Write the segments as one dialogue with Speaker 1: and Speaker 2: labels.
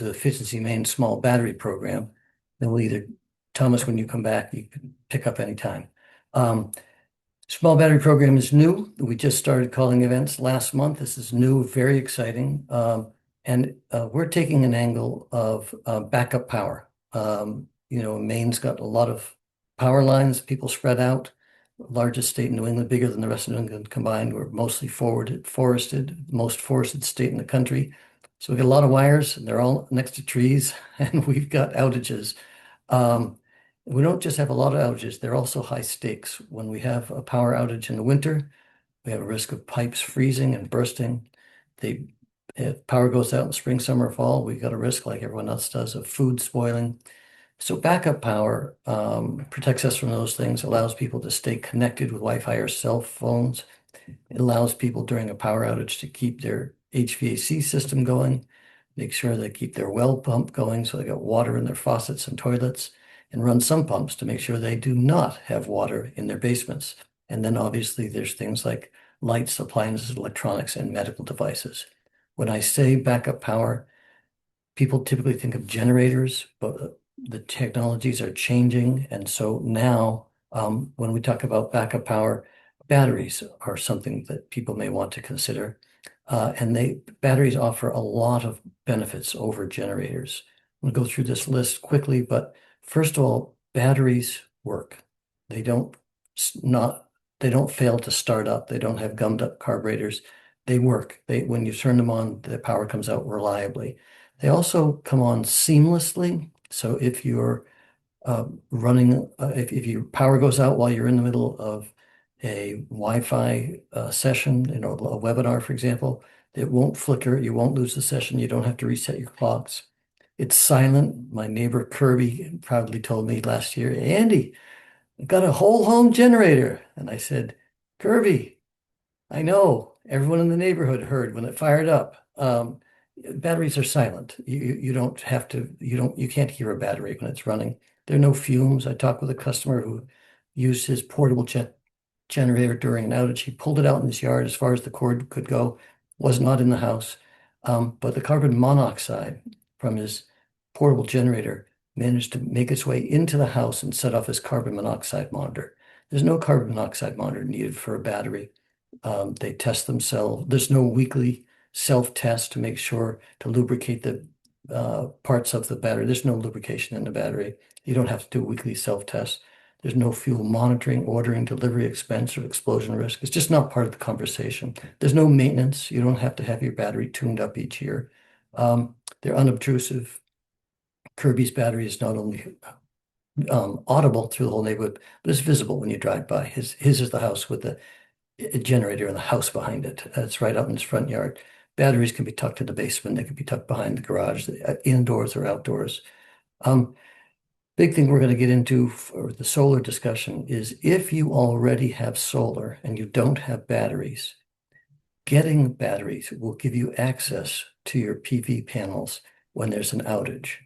Speaker 1: the Efficiency Maine Small Battery Program. Then we'll either, Thomas, when you come back, you can pick up anytime. Small battery program is new. We just started calling events last month. This is new, very exciting. And we're taking an angle of backup power. Maine's got a lot of power lines, people spread out. Largest state in New England, bigger than the rest of New England combined. We're mostly forested, most forested state in the country. So we got a lot of wires, and they're all next to trees, and we've got outages. We don't just have a lot of outages, they're also high stakes. When we have a power outage in the winter, we have a risk of pipes freezing and bursting. If power goes out in spring, summer, fall, we got a risk, like everyone else does, of food spoiling. So backup power protects us from those things, allows people to stay connected with Wi-Fi or cell phones. It allows people during a power outage to keep their HVAC system going, make sure they keep their well pump going so they got water in their faucets and toilets, and run some pumps to make sure they do not have water in their basements. And then obviously there's things like lights, appliances, electronics, and medical devices. When I say backup power, people typically think of generators, but the technologies are changing. And so now, when we talk about backup power, batteries are something that people may want to consider. And batteries offer a lot of benefits over generators. I'm going to go through this list quickly, but first of all, batteries work. They don't not they don't fail to start up. They don't have gummed up carburetors. They work. When you turn them on, the power comes out reliably. They also come on seamlessly. So if you're if your power goes out while you're in the middle of a Wi-Fi session, a webinar, for example, it won't flicker. You won't lose the session. You don't have to reset your clocks. It's silent. My neighbor Kirby proudly told me last year, Andy, I got a whole home generator. And I said, Kirby, I know everyone in the neighborhood heard when it fired up. Batteries are silent. You don't have to, you can't hear a battery when it's running. There are no fumes. I talked with a customer who used his portable generator during an outage. He pulled it out in his yard as far as the cord could go, was not in the house. But the carbon monoxide from his portable generator managed to make its way into the house and set off his carbon monoxide monitor. There's no carbon monoxide monitor needed for a battery. They test themselves. There's no weekly self-test to make sure to lubricate the parts of the battery. There's no lubrication in the battery. You don't have to do a weekly self-test. There's no fuel monitoring, ordering, delivery expense, or explosion risk. It's just not part of the conversation. There's no maintenance. You don't have to have your battery tuned up each year. They're unobtrusive. Kirby's battery is not only audible through the whole neighborhood, but it's visible when you drive by. His is the house with the generator and the house behind it. It's right out in his front yard. Batteries can be tucked in the basement. They can be tucked behind the garage, indoors or outdoors. Big thing we're going to get into for the solar discussion is if you already have solar and you don't have batteries, getting batteries will give you access to your PV panels when there's an outage.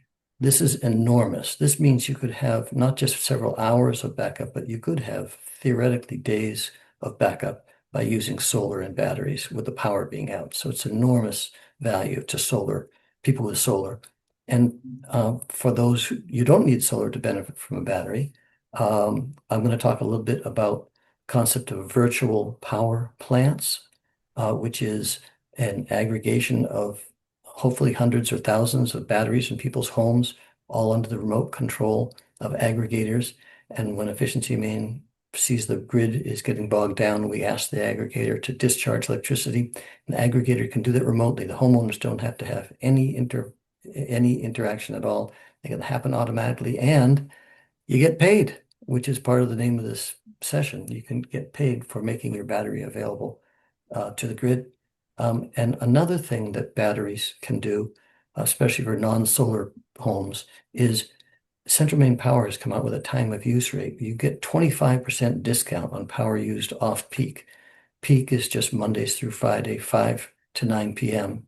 Speaker 1: This is enormous. This means you could have not just several hours of backup, but you could have theoretically days of backup by using solar and batteries with the power being out. So it's enormous value to solar, people with solar. And for those you don't need solar to benefit from a battery, I'm going to talk a little bit about the concept of virtual power plants, which is an aggregation of hopefully hundreds or thousands of batteries in people's homes, all under the remote control of aggregators. And when Efficiency Maine sees the grid is getting bogged down, we ask the aggregator to discharge electricity. An aggregator can do that remotely. The homeowners don't have to have any interaction at all. They can happen automatically, and you get paid, which is part of the name of this session. You can get paid for making your battery available to the grid. And another thing that batteries can do, especially for non-solar homes, is Central Maine Power has come out with a time of use rate. You get 25% discount on power used off peak. Peak is just Mondays through Friday, 5 to 9 p.m.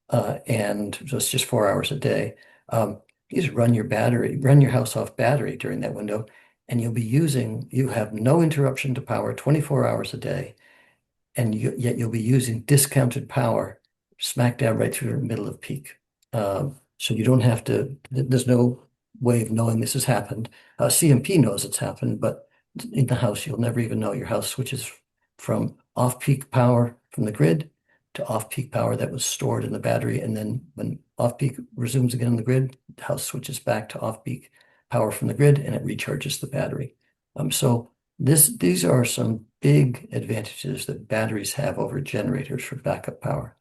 Speaker 1: And so it's just 4 hours a day. You just run your house off battery during that window, and you have no interruption to power 24 hours a day, and yet you'll be using discounted power smack dab right through the middle of peak. So you don't have to, there's no way of knowing this has happened. CMP knows it's happened, but in the house, you'll never even know. Your house switches from off-peak power from the grid to off-peak power that was stored in the battery. And then when off-peak resumes again on the grid, the house switches back to off-peak power from the grid and it recharges the battery. So these are some big advantages that batteries have over generators for backup power.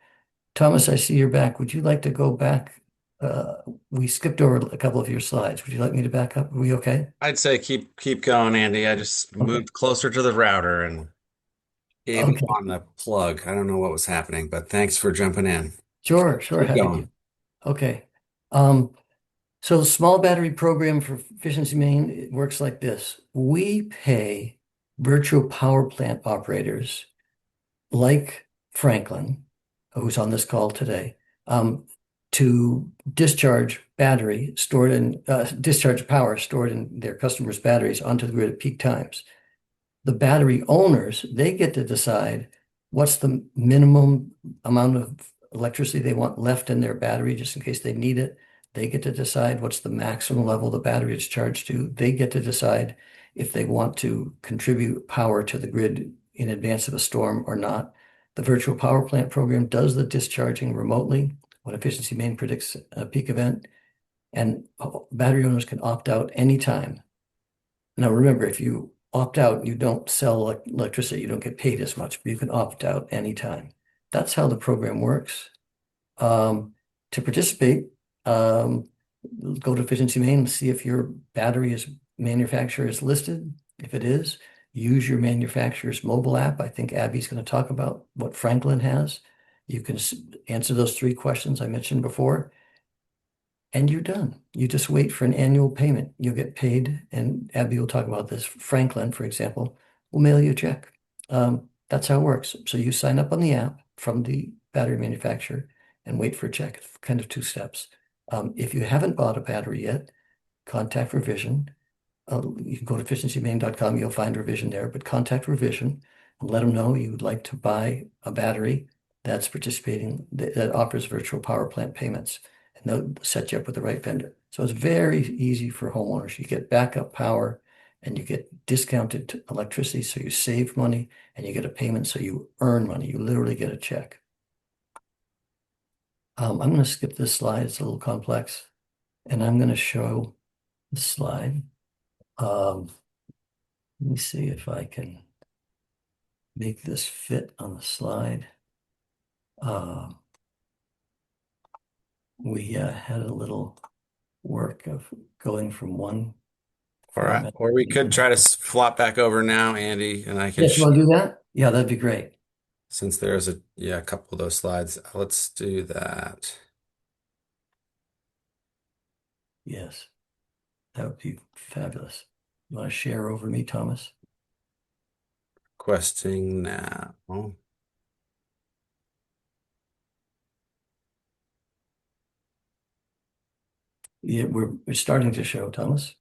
Speaker 1: Thomas, I see you're back. Would you like to go back? Uh, we skipped over a couple of your slides. Would you like me to back up? Are we okay?
Speaker 2: I'd say keep going, Andy. I just
Speaker 1: Okay.
Speaker 2: moved closer to the router and gave him
Speaker 1: Okay.
Speaker 2: on the plug. I don't know what was happening, but thanks for jumping in.
Speaker 1: Sure, sure.
Speaker 2: Keep
Speaker 1: Happy to.
Speaker 2: going.
Speaker 1: Okay. Um, so the small battery program for Efficiency Main, it works like this. We pay virtual power plant operators like Franklin, who's on this call today, to discharge power stored in their customers' batteries onto the grid at peak times. The battery owners, they get to decide what's the minimum amount of electricity they want left in their battery just in case they need it. They get to decide what's the maximum level the battery is charged to. They get to decide if they want to contribute power to the grid in advance of a storm or not. The virtual power plant program does the discharging remotely when Efficiency Main predicts a peak event, and battery owners can opt out anytime. Now, remember, if you opt out, you don't sell electricity, you don't get paid as much, but you can opt out anytime. That's how the program works. Um, to participate, um, go to Efficiency Main and see if your battery is manufacturer is listed. If it is, use your manufacturer's mobile app. I think Abby's going to talk about what Franklin has. You can answer those three questions I mentioned before, and you're done. You just wait for an annual payment. You'll get paid, and Abby will talk about this. Franklin, for example, will mail you a check. That's how it works. So you sign up on the app from the battery manufacturer and wait for a check. It's kind of two steps. If you haven't bought a battery yet, contact Revision. You can go to efficiencymain.com, you'll find Revision there, but contact Revision and let them know you would like to buy a battery that's participating, that offers virtual power plant payments, and they'll set you up with the right vendor. So it's very easy for homeowners. You get backup power and you get discounted electricity, so you save money, and you get a payment, so you earn money. You literally get a check. I'm going to skip this slide. It's a little complex, and I'm going to show the slide. Um, Let me see if I can make this fit on the slide. Uh, we had a little work of going from one
Speaker 2: All right.
Speaker 1: format.
Speaker 2: Or we could try to flop back over now, Andy, and I can
Speaker 1: Yes, you want to do that? Yeah, that'd be great.
Speaker 2: since there's a couple of those slides. Let's do that.
Speaker 1: Yes, that would be fabulous. You want to share over me, Thomas?
Speaker 2: Questing now.
Speaker 1: Yeah, we're starting to show, Thomas.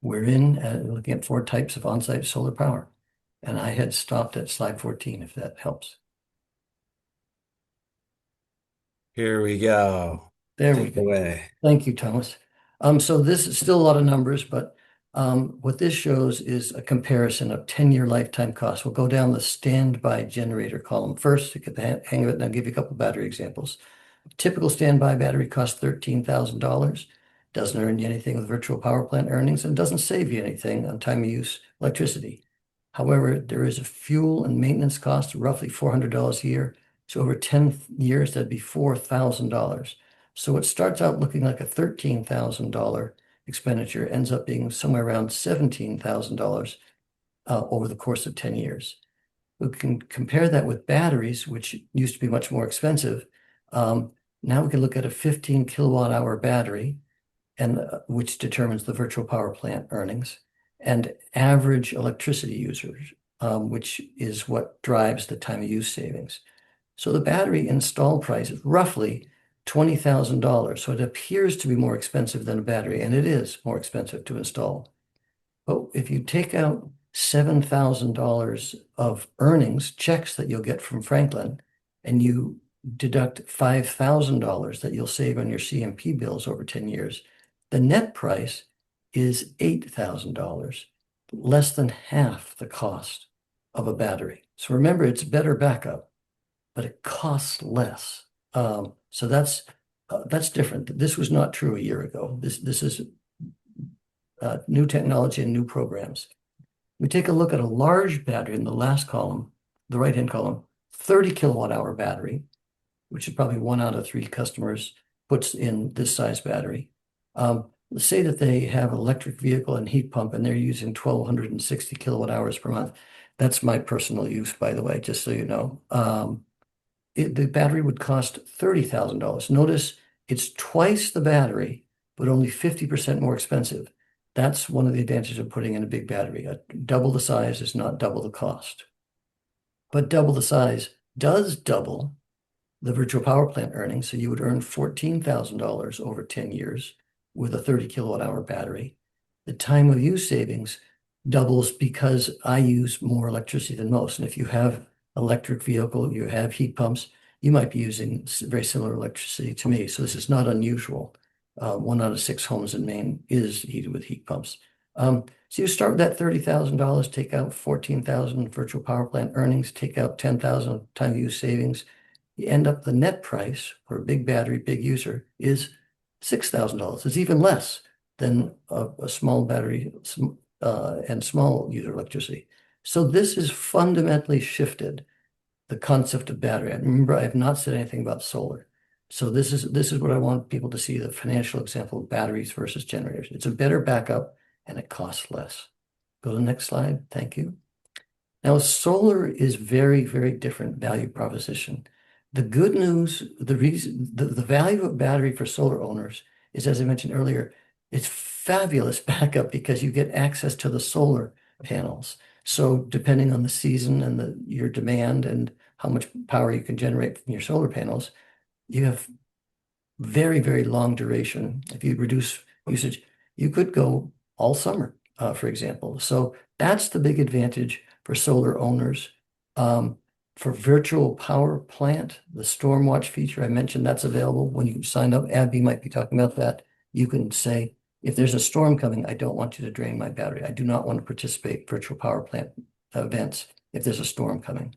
Speaker 1: We're looking at four types of on-site solar power. And I had stopped at slide 14, if that helps.
Speaker 2: Here we go.
Speaker 1: There we
Speaker 2: Take it
Speaker 1: go.
Speaker 2: away.
Speaker 1: Thank you, Thomas. So this is still a lot of numbers, but what this shows is a comparison of 10-year lifetime costs. We'll go down the standby generator column first to get the hang of it, and I'll give you a couple battery examples. Typical standby battery costs $13,000. Doesn't earn you anything with virtual power plant earnings and doesn't save you anything on time of use electricity. However, there is a fuel and maintenance cost of roughly $400 a year. So over 10 years, that'd be $4,000. So it starts out looking like a $13,000 expenditure, ends up being somewhere around $17,000 over the course of 10 years. We can compare that with batteries, which used to be much more expensive. Now we can look at a 15 kilowatt hour battery, and which determines the virtual power plant earnings, and average electricity users, which is what drives the time of use savings. So the battery install price is roughly $20,000. So it appears to be more expensive than a battery, and it is more expensive to install. But if you take out $7,000 of earnings, checks that you'll get from Franklin, and you deduct $5,000 that you'll save on your CMP bills over 10 years, the net price is $8,000, less than half the cost of a battery. So remember, it's better backup, but it costs less. So that's different. This was not true a year ago. This is new technology and new programs. We take a look at a large battery in the last column, the right-hand column, 30 kilowatt hour battery, which is probably 1 out of 3 customers puts in this size battery. Let's say that they have an electric vehicle and heat pump and they're using 1,260 kilowatt hours per month. That's my personal use, by the way, just so you know. The battery would cost $30,000. Notice it's twice the battery, but only 50% more expensive. That's one of the advantages of putting in a big battery. Double the size is not double the cost. But double the size does double the virtual power plant earnings. So you would earn $14,000 over 10 years with a 30 kilowatt hour battery. The time of use savings doubles because I use more electricity than most. And if you have electric vehicle, you have heat pumps, you might be using very similar electricity to me. So this is not unusual. 1 out of 6 homes in Maine is heated with heat pumps. So you start with that $30,000, take out 14,000 virtual power plant earnings, take out 10,000 time of use savings. You end up the net price for a big battery, big user is $6,000. It's even less than a small battery and small user electricity. So this is fundamentally shifted the concept of battery. And remember, I have not said anything about solar. So this is what I want people to see, the financial example of batteries versus generators. It's a better backup and it costs less. Go to the next slide. Thank you. Now, solar is very, very different value proposition. The good news, the value of battery for solar owners is, as I mentioned earlier, it's fabulous backup because you get access to the solar panels. So depending on the season and your demand and how much power you can generate from your solar panels, you have very, very long duration. If you reduce usage, you could go all summer, for example. So that's the big advantage for solar owners. For virtual power plant, the storm watch feature I mentioned, that's available when you sign up. Abby might be talking about that. You can say, if there's a storm coming, I don't want you to drain my battery. I do not want to participate in virtual power plant events if there's a storm coming.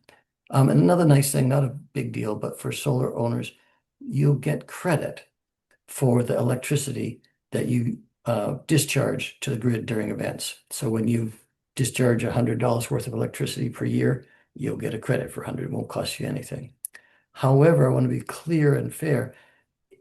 Speaker 1: And another nice thing, not a big deal, but for solar owners, you'll get credit for the electricity that you discharge to the grid during events. So when you discharge $100 worth of electricity per year, you'll get a credit for 100. It won't cost you anything. However, I want to be clear and fair.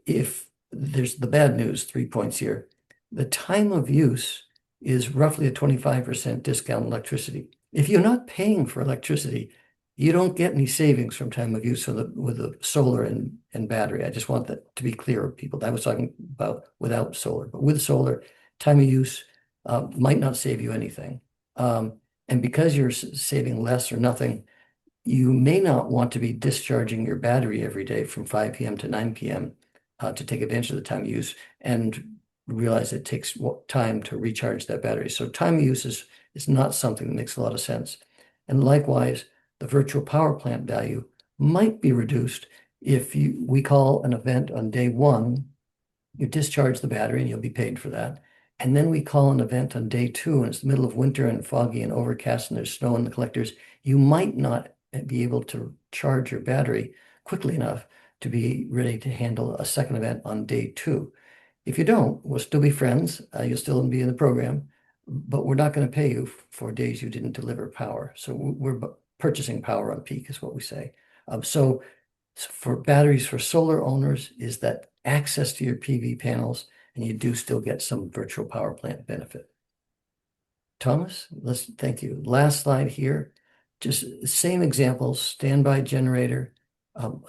Speaker 1: If there's the bad news, 3 points here. The time of use is roughly a 25% discount on electricity. If you're not paying for electricity, you don't get any savings from time of use with the solar and battery. I just want that to be clear, people. I was talking about without solar, but with solar, time of use might not save you anything. And because you're saving less or nothing, you may not want to be discharging your battery every day from 5 p.m. to 9 p.m. To take advantage of the time of use and realize it takes time to recharge that battery. So time of use is not something that makes a lot of sense. And likewise, the virtual power plant value might be reduced if we call an event on day 1, you discharge the battery and you'll be paid for that. And then we call an event on day 2 and it's the middle of winter and foggy and overcast and there's snow in the collectors. You might not be able to charge your battery quickly enough to be ready to handle a second event on day 2. If you don't, we'll still be friends. You'll still be in the program, but we're not going to pay you for days you didn't deliver power. So we're purchasing power on peak is what we say. So for batteries for solar owners is that access to your PV panels, and you do still get some virtual power plant benefit. Thomas, thank you. Last slide here, just same examples, standby generator,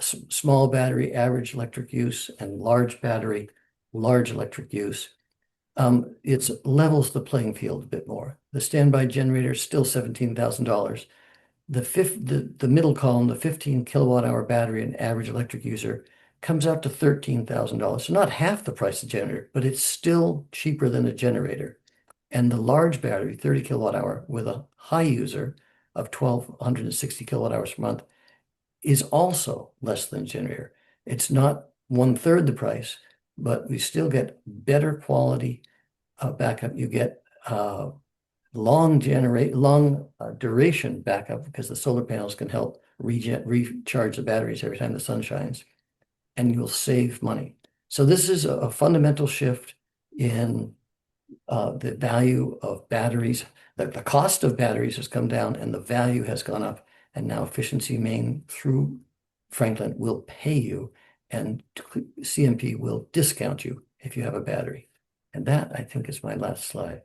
Speaker 1: small battery, average electric use, and large battery, large electric use. It levels the playing field a bit more. The standby generator is still $17,000. The middle column, the 15 kilowatt hour battery and average electric user comes out to $13,000. So not half the price of a generator, but it's still cheaper than a generator. And the large battery, 30 kilowatt hour with a high user of 1,260 kilowatt hours per month, is also less than generator. It's not 1/3 the price, but we still get better quality backup. You get long duration backup because the solar panels can help recharge the batteries every time the sun shines, and you'll save money. So this is a fundamental shift in the value of batteries. The cost of batteries has come down and the value has gone up. And now Efficiency Main through Franklin will pay you, and CMP will discount you if you have a battery. And that, I think, is my last slide.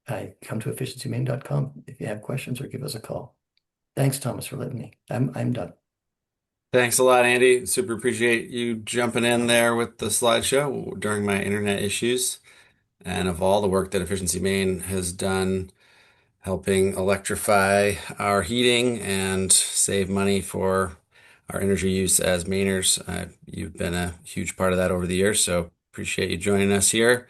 Speaker 1: Come to efficiencymain.com if you have questions, or give us a call. Thanks, Thomas, for letting me. I'm done.
Speaker 2: Thanks a lot, Andy. Super appreciate you jumping in there with the slideshow during my internet issues, and of all the work that Efficiency Main has done helping electrify our heating and save money for our energy use as Mainers. You've been a huge part of that over the years, so appreciate you joining us here.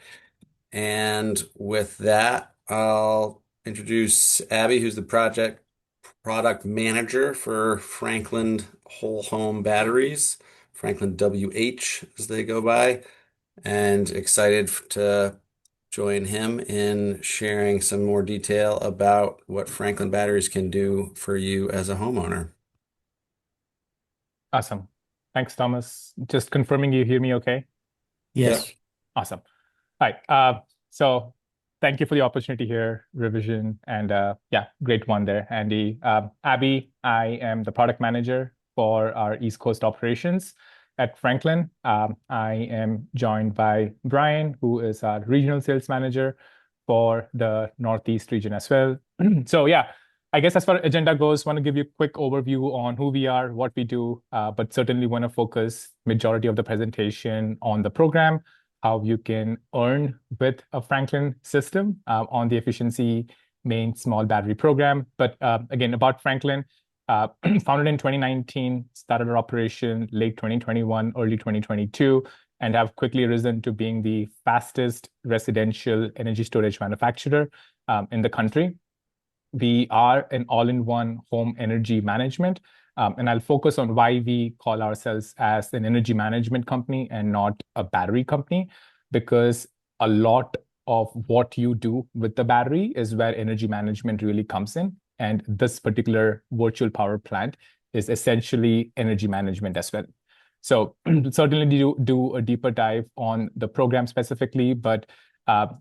Speaker 2: And with that, I'll introduce Abby, who's the product manager for Franklin Whole Home Batteries, Franklin WH as they go by, and excited to join him in sharing some more detail about what Franklin batteries can do for you as a homeowner.
Speaker 3: Awesome. Thanks, Thomas. Just confirming you hear me okay?
Speaker 1: Yes.
Speaker 3: Awesome. All right. So thank you for the opportunity here, Revision, and yeah, great one there, Andy. Abby, I am the product manager for our East Coast operations at Franklin. I am joined by Brian, who is our regional sales manager for the Northeast region as well. So yeah, I guess as far as agenda goes, want to give you a quick overview on who we are, what we do, but certainly want to focus majority of the presentation on the program, how you can earn with a Franklin system on the Efficiency Main small battery program. But again, about Franklin, founded in 2019, started our operation late 2021, early 2022, and have quickly risen to being the fastest residential energy storage manufacturer in the country. We are an all-in-one home energy management, and I'll focus on why we call ourselves as an energy management company and not a battery company, because a lot of what you do with the battery is where energy management really comes in. And this particular virtual power plant is essentially energy management as well. So certainly do a deeper dive on the program specifically, but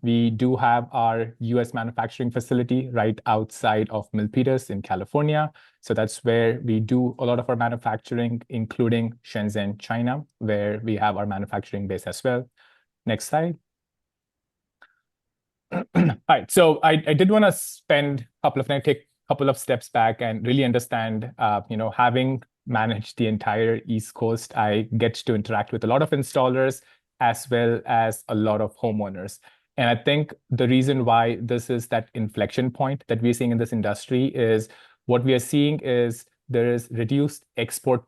Speaker 3: we do have our US manufacturing facility right outside of Milpitas in California. So that's where we do a lot of our manufacturing, including Shenzhen, China, where we have our manufacturing base as well. Next slide. All right, so I did want to spend take a couple of steps back and really understand, having managed the entire East Coast, I get to interact with a lot of installers as well as a lot of homeowners. And I think the reason why this is that inflection point that we're seeing in this industry is what we are seeing is there is reduced export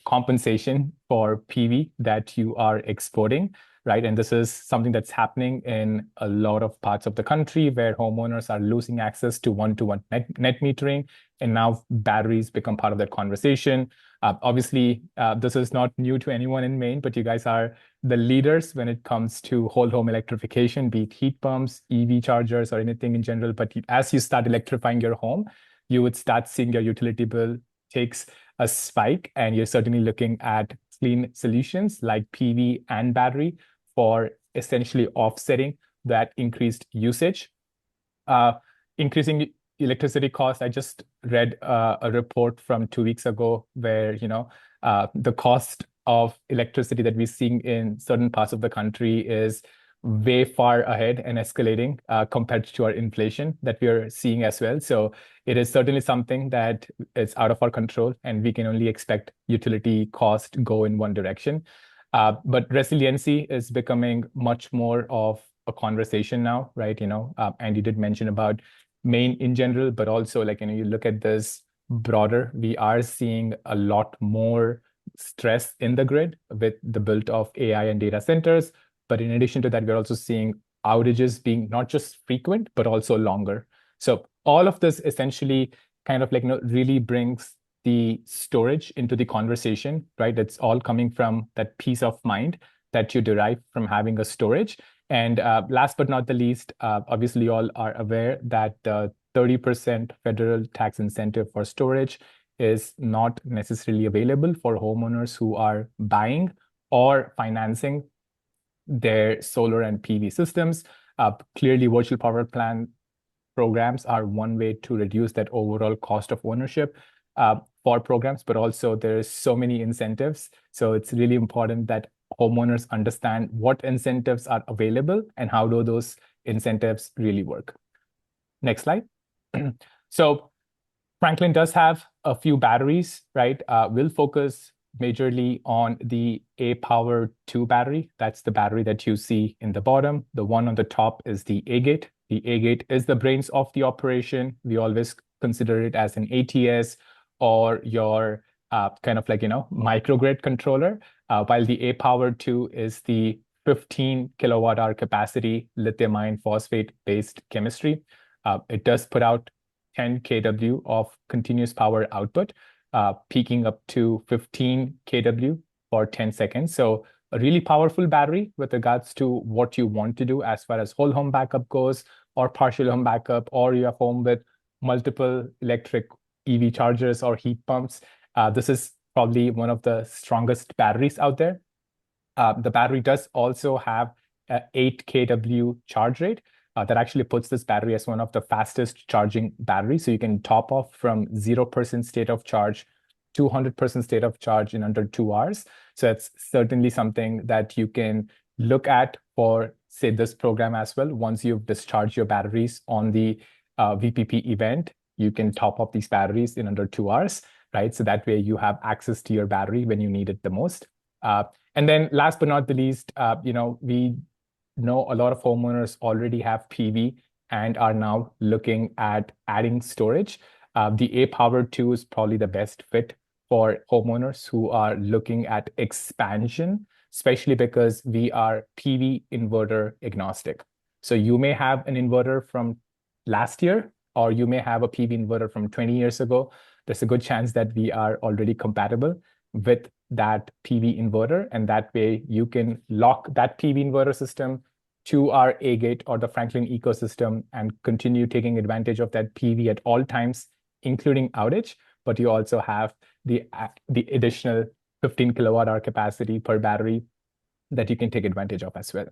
Speaker 3: compensation for PV that you are exporting, right? And this is something that's happening in a lot of parts of the country where homeowners are losing access to one-to-one net metering, and now batteries become part of that conversation. Obviously, this is not new to anyone in Maine, but you guys are the leaders when it comes to whole home electrification, be it heat pumps, EV chargers, or anything in general. But as you start electrifying your home, you would start seeing your utility bill takes a spike, and you're certainly looking at clean solutions like PV and battery for essentially offsetting that increased usage. Increasing electricity cost. I just read a report from 2 weeks ago where the cost of electricity that we're seeing in certain parts of the country is way far ahead and escalating compared to our inflation that we're seeing as well. So it is certainly something that is out of our control, and we can only expect utility cost go in one direction. But resiliency is becoming much more of a conversation now, right? And you did mention about Maine in general, but also you look at this broader, we are seeing a lot more stress in the grid with the build of AI and data centers. But in addition to that, we're also seeing outages being not just frequent, but also longer. So all of this essentially kind of really brings the storage into the conversation, right? It's all coming from that peace of mind that you derive from having a storage. And last but not the least, obviously you all are aware that the 30% federal tax incentive for storage is not necessarily available for homeowners who are buying or financing their solar and PV systems. Clearly, virtual power plant programs are one way to reduce that overall cost of ownership for programs, but also there's so many incentives. So it's really important that homeowners understand what incentives are available and how do those incentives really work. Next slide. So Franklin does have a few batteries, right? We'll focus majorly on the A Power 2 battery. That's the battery that you see in the bottom. The one on the top is the A-Gate. The A-Gate is the brains of the operation. We always consider it as an ATS or your kind of like, microgrid controller, while the A Power 2 is the 15 kilowatt hour capacity lithium iron phosphate based chemistry. It does put out 10 kW of continuous power output, peaking up to 15 kW for 10 seconds. So a really powerful battery with regards to what you want to do as far as whole home backup goes, or partial home backup, or you have home with multiple electric EV chargers or heat pumps. This is probably one of the strongest batteries out there. The battery does also have an 8 kW charge rate. That actually puts this battery as one of the fastest charging batteries. So you can top off from 0% state of charge to 100% state of charge in under 2 hours. So it's certainly something that you can look at for, say, this program as well. Once you've discharged your batteries on the VPP event, you can top up these batteries in under 2 hours, right? So that way you have access to your battery when you need it the most. And then last but not the least, we know a lot of homeowners already have PV and are now looking at adding storage. The A Power 2 is probably the best fit for homeowners who are looking at expansion, especially because we are PV inverter agnostic. So you may have an inverter from last year, or you may have a PV inverter from 20 years ago. There's a good chance that we are already compatible with that PV inverter, and that way you can lock that PV inverter system to our A-Gate or the Franklin ecosystem and continue taking advantage of that PV at all times, including outage. But you also have the additional 15 kilowatt hour capacity per battery that you can take advantage of as well.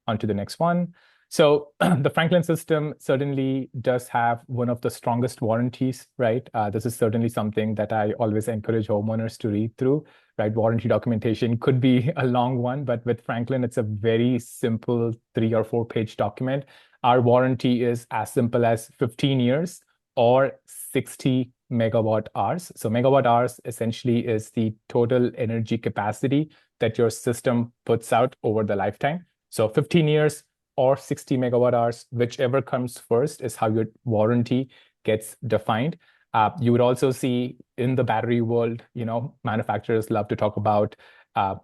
Speaker 3: On to the next one. So the Franklin system certainly does have one of the strongest warranties, right? This is certainly something that I always encourage homeowners to read through, right? Warranty documentation could be a long one, but with Franklin, it's a very simple 3 or 4 page document. Our warranty is as simple as 15 years or 60 megawatt hours. So megawatt hours essentially is the total energy capacity that your system puts out over the lifetime. So 15 years or 60 megawatt hours, whichever comes first is how your warranty gets defined. You would also see in the battery world, manufacturers love to talk about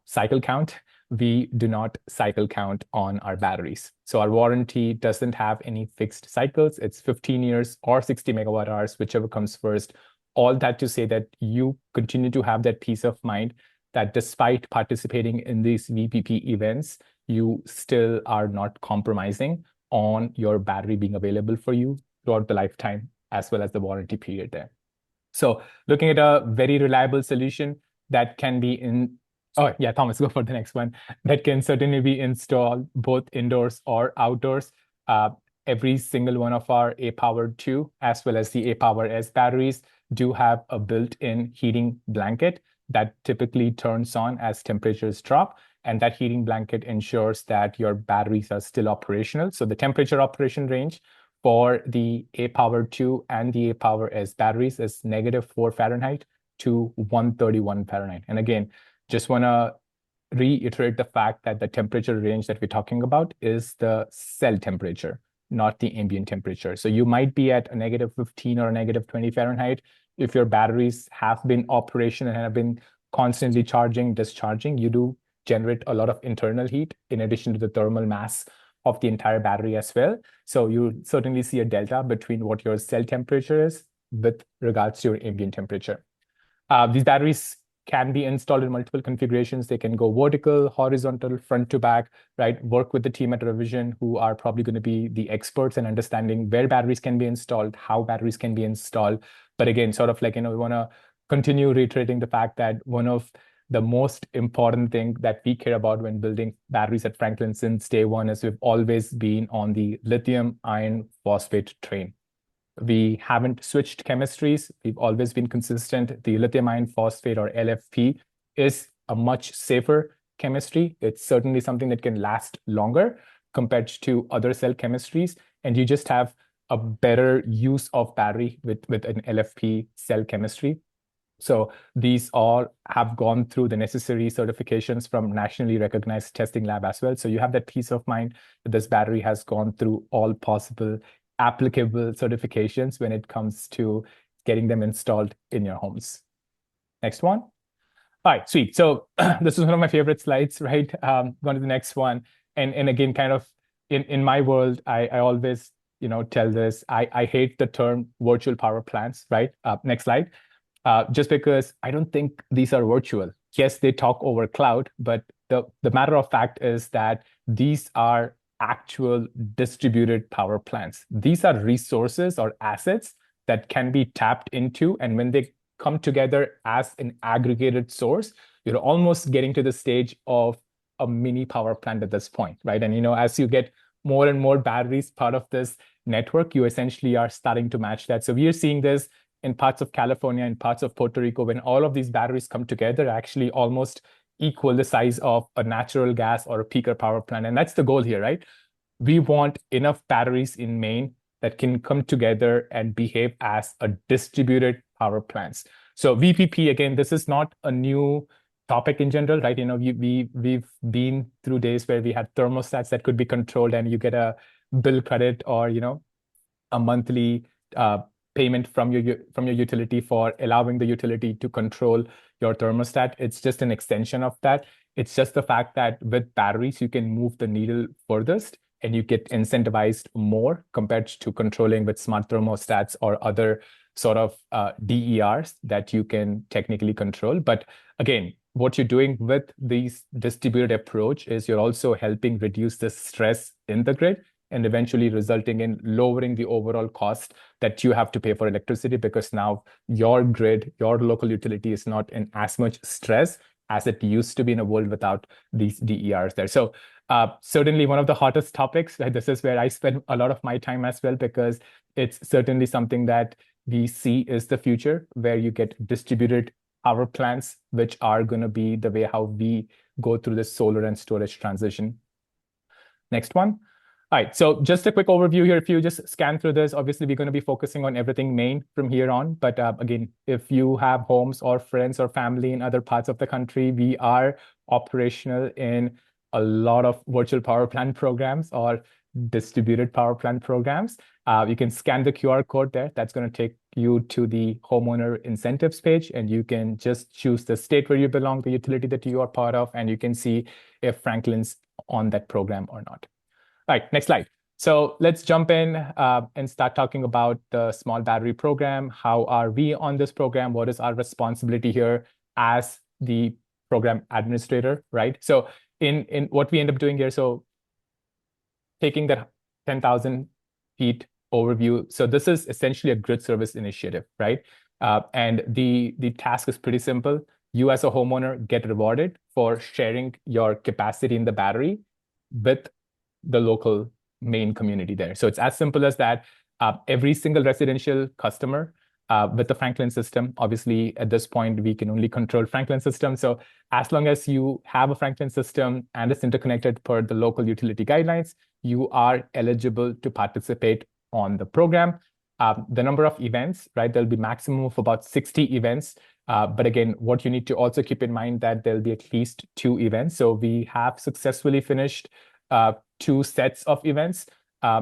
Speaker 3: cycle count. We do not cycle count on our batteries. So our warranty doesn't have any fixed cycles. It's 15 years or 60 megawatt hours, whichever comes first. All that to say that you continue to have that peace of mind that despite participating in these VPP events, you still are not compromising on your battery being available for you throughout the lifetime, as well as the warranty period there. So looking at a very reliable solution that can be oh yeah, Thomas, go for the next one. That can certainly be installed both indoors or outdoors. Every single one of our A Power 2, as well as the A Power S batteries, do have a built-in heating blanket that typically turns on as temperatures drop. And that heating blanket ensures that your batteries are still operational. So the temperature operation range for the A Power 2 and the A Power S batteries is -4 Fahrenheit to 131 Fahrenheit. And again, just want to reiterate the fact that the temperature range that we're talking about is the cell temperature, not the ambient temperature. So you might be at a -15 or a -20 Fahrenheit. If your batteries have been operational and have been constantly charging, discharging, you do generate a lot of internal heat in addition to the thermal mass of the entire battery as well. So you certainly see a delta between what your cell temperature is with regards to your ambient temperature. These batteries can be installed in multiple configurations. They can go vertical, horizontal, front to back, right? Work with the team at Revision, who are probably going to be the experts in understanding where batteries can be installed, how batteries can be installed. But again, sort of like, we want to continue reiterating the fact that one of the most important thing that we care about when building batteries at Franklin since day one is we've always been on the lithium iron phosphate train. We haven't switched chemistries. We've always been consistent. The lithium iron phosphate, or LFP, is a much safer chemistry. It's certainly something that can last longer compared to other cell chemistries. And you just have a better use of battery with an LFP cell chemistry. So these all have gone through the necessary certifications from nationally recognized testing lab as well. So you have that peace of mind that this battery has gone through all possible applicable certifications when it comes to getting them installed in your homes. Next one. All right, sweet. So this is one of my favorite slides, right? Going to the next one. And again, kind of in my world, I always tell this, I hate the term virtual power plants, right? Next slide. Just because I don't think these are virtual. Yes, they talk over cloud, but the matter of fact is that these are actual distributed power plants. These are resources or assets that can be tapped into, and when they come together as an aggregated source, you're almost getting to the stage of a mini power plant at this point, right? And as you get more and more batteries part of this network, you essentially are starting to match that. So we are seeing this in parts of California, in parts of Puerto Rico, when all of these batteries come together, actually almost equal the size of a natural gas or a peaker power plant. And that's the goal here, right? We want enough batteries in Maine that can come together and behave as a distributed power plants. So VPP, again, this is not a new topic in general, right? We've been through days where we had thermostats that could be controlled, and you get a bill credit or a monthly payment from your utility for allowing the utility to control your thermostat. It's just an extension of that. It's just the fact that with batteries, you can move the needle furthest and you get incentivized more compared to controlling with smart thermostats or other sort of DERs that you can technically control. But again, what you're doing with these distributed approach is you're also helping reduce the stress in the grid and eventually resulting in lowering the overall cost that you have to pay for electricity, because now your grid, your local utility is not in as much stress as it used to be in a world without these DERs there. So certainly one of the hottest topics. This is where I spend a lot of my time as well, because it's certainly something that we see is the future, where you get distributed power plants, which are going to be the way how we go through this solar and storage transition. Next one. All right, so just a quick overview here. If you just scan through this, obviously we're going to be focusing on everything Maine from here on. But again, if you have homes or friends or family in other parts of the country, we are operational in a lot of virtual power plant programs or distributed power plant programs. You can scan the QR code there. That's going to take you to the homeowner incentives page, and you can just choose the state where you belong, the utility that you are part of, and you can see if Franklin's on that program or not. All right, next slide. So let's jump in and start talking about the small battery program. How are we on this program? What is our responsibility here as the program administrator, right? So in what we end up doing here, so taking that 10,000 feet overview. So this is essentially a grid service initiative, right? And the task is pretty simple. You as a homeowner get rewarded for sharing your capacity in the battery with the local Maine community there. So it's as simple as that. Every single residential customer with the Franklin system, obviously at this point, we can only control Franklin system. So as long as you have a Franklin system and it's interconnected per the local utility guidelines, you are eligible to participate on the program. The number of events, right? There'll be maximum of about 60 events. But again, what you need to also keep in mind that there'll be at least 2 events. So we have successfully finished 2 sets of events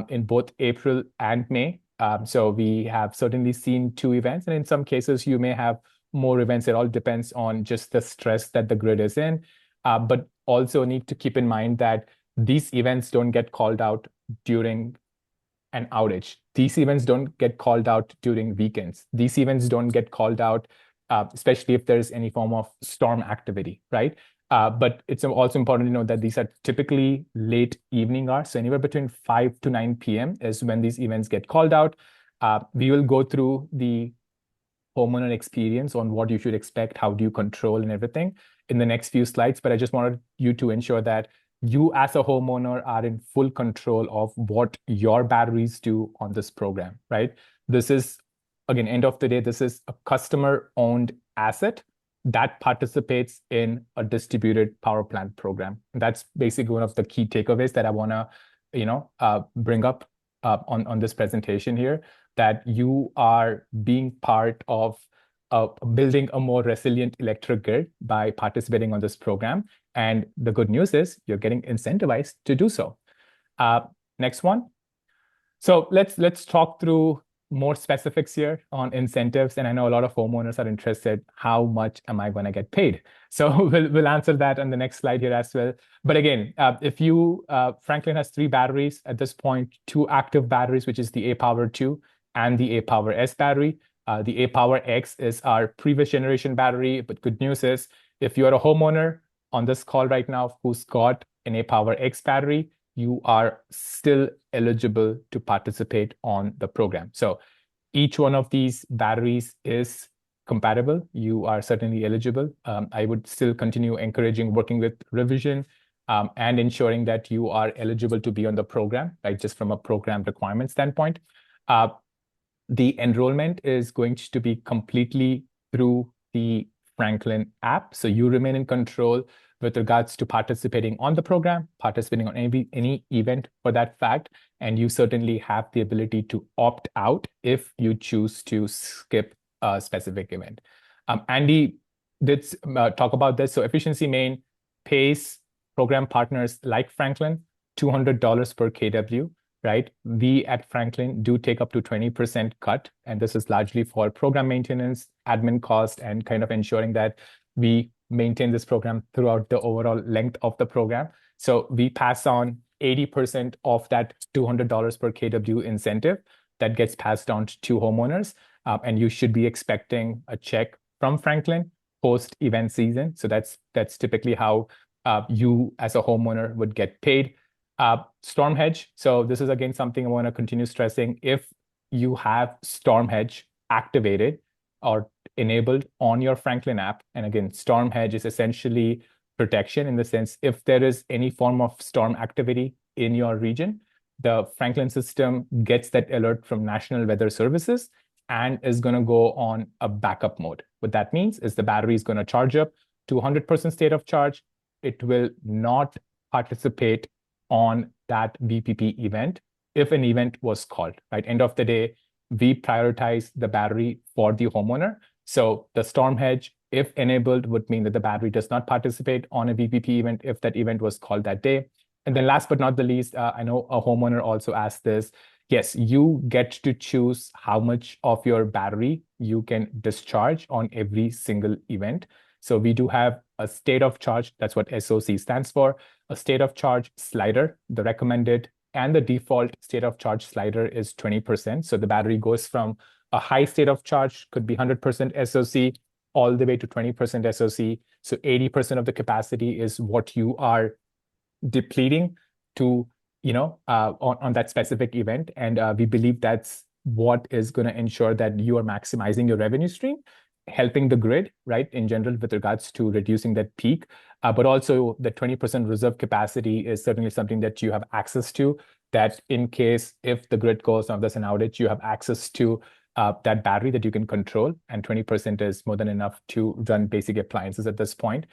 Speaker 3: in both April and May. So we have certainly seen 2 events, and in some cases you may have more events. It all depends on just the stress that the grid is in. But also need to keep in mind that these events don't get called out during an outage. These events don't get called out during weekends. These events don't get called out especially if there's any form of storm activity, right? But it's also important to know that these are typically late evening hours. So anywhere between 5 to 9 p.m. is when these events get called out. We will go through the homeowner experience on what you should expect, how do you control and everything in the next few slides. But I just wanted you to ensure that you as a homeowner are in full control of what your batteries do on this program, right? This is, again, end of the day, this is a customer-owned asset that participates in a distributed power plant program. And that's basically one of the key takeaways that I want to, bring up on this presentation here, that you are being part of building a more resilient electric grid by participating on this program. And the good news is you're getting incentivized to do so. Next one. So let's talk through more specifics here on incentives. And I know a lot of homeowners are interested, how much am I going to get paid? So we'll answer that on the next slide here as well. But again, if you, Franklin has 3 batteries at this point, 2 active batteries, which is the A-Power 2 and the A-Power S battery. The A-Power X is our previous generation battery. But good news is, if you're a homeowner on this call right now who's got an A-Power X battery, you are still eligible to participate on the program. So each one of these batteries is compatible. You are certainly eligible. I would still continue encouraging working with revision and ensuring that you are eligible to be on the program, right? Just from a program requirement standpoint. The enrollment is going to be completely through the Franklin app. So you remain in control with regards to participating on the program, participating on any event for that fact, and you certainly have the ability to opt out if you choose to skip a specific event. Andy did talk about this. So Efficiency Main pays program partners like Franklin $200 per kW, right? We at Franklin do take up to 20% cut, and this is largely for program maintenance, admin cost, and kind of ensuring that we maintain this program throughout the overall length of the program. So we pass on 80% of that $200 per kW incentive that gets passed on to homeowners. And you should be expecting a check from Franklin post-event season. So that's typically how you as a homeowner would get paid. Storm hedge. So this is again something I want to continue stressing. If you have Storm hedge activated or enabled on your Franklin app, and again, Storm hedge is essentially protection in the sense if there is any form of storm activity in your region, the Franklin system gets that alert from National Weather Services and is going to go on a backup mode. What that means is the battery is going to charge up to 100% state of charge. It will not participate on that VPP event if an event was called, right? End of the day, we prioritize the battery for the homeowner. So the storm hedge, if enabled, would mean that the battery does not participate on a VPP event if that event was called that day. And then last but not the least, I know a homeowner also asked this. Yes, you get to choose how much of your battery you can discharge on every single event. So we do have a state of charge. That's what SOC stands for. A state of charge slider. The recommended and the default state of charge slider is 20%. So the battery goes from a high state of charge, could be 100% SOC, all the way to 20% SOC. So 80% of the capacity is what you are depleting to, on that specific event. And we believe that's what is going to ensure that you are maximizing your revenue stream, helping the grid, right, in general, with regards to reducing that peak. But also the 20% reserve capacity is certainly something that you have access to, that in case if the grid goes on, there's an outage, you have access to that battery that you can control. And 20% is more than enough to run basic appliances at this point.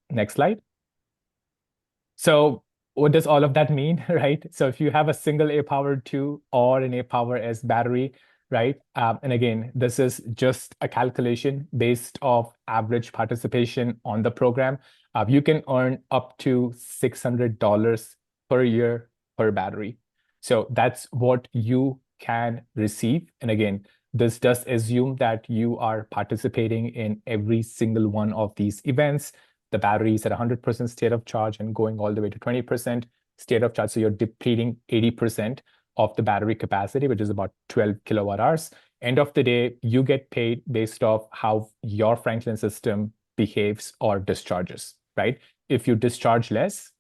Speaker 3: Next slide. So what does all of that mean, right? So if you have a single A-Power 2 or an A-Power S battery, right? And again, this is just a calculation based off average participation on the program. You can earn up to $600 per year per battery. So that's what you can receive. And again, this does assume that you are participating in every single one of these events. The battery is at 100% state of charge and going all the way to 20% state of charge. So you're depleting 80% of the battery capacity, which is about 12 kilowatt hours. End of the day, you get paid based off how your Franklin system behaves or discharges, right? If you discharge less,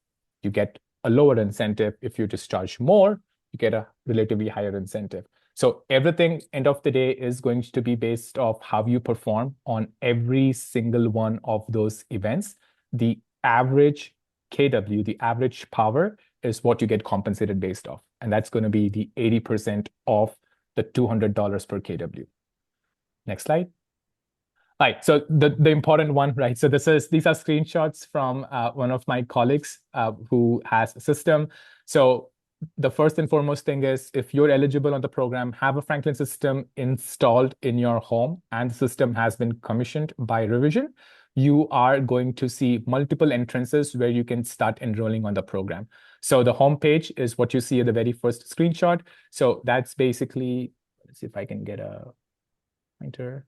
Speaker 3: you get a lower incentive. If you discharge more, you get a relatively higher incentive. So everything, end of the day, is going to be based off how you perform on every single one of those events. The average KW, the average power, is what you get compensated based off. And that's going to be the 80% of the $200 per KW. Next slide. All right, so the important one, right? So these are screenshots from one of my colleagues who has a system. So the first and foremost thing is, if you're eligible on the program, have a Franklin system installed in your home and the system has been commissioned by Revision, you are going to see multiple entrances where you can start enrolling on the program. So the home page is what you see at the very first screenshot. So that's basically, let's see if I can get a pointer.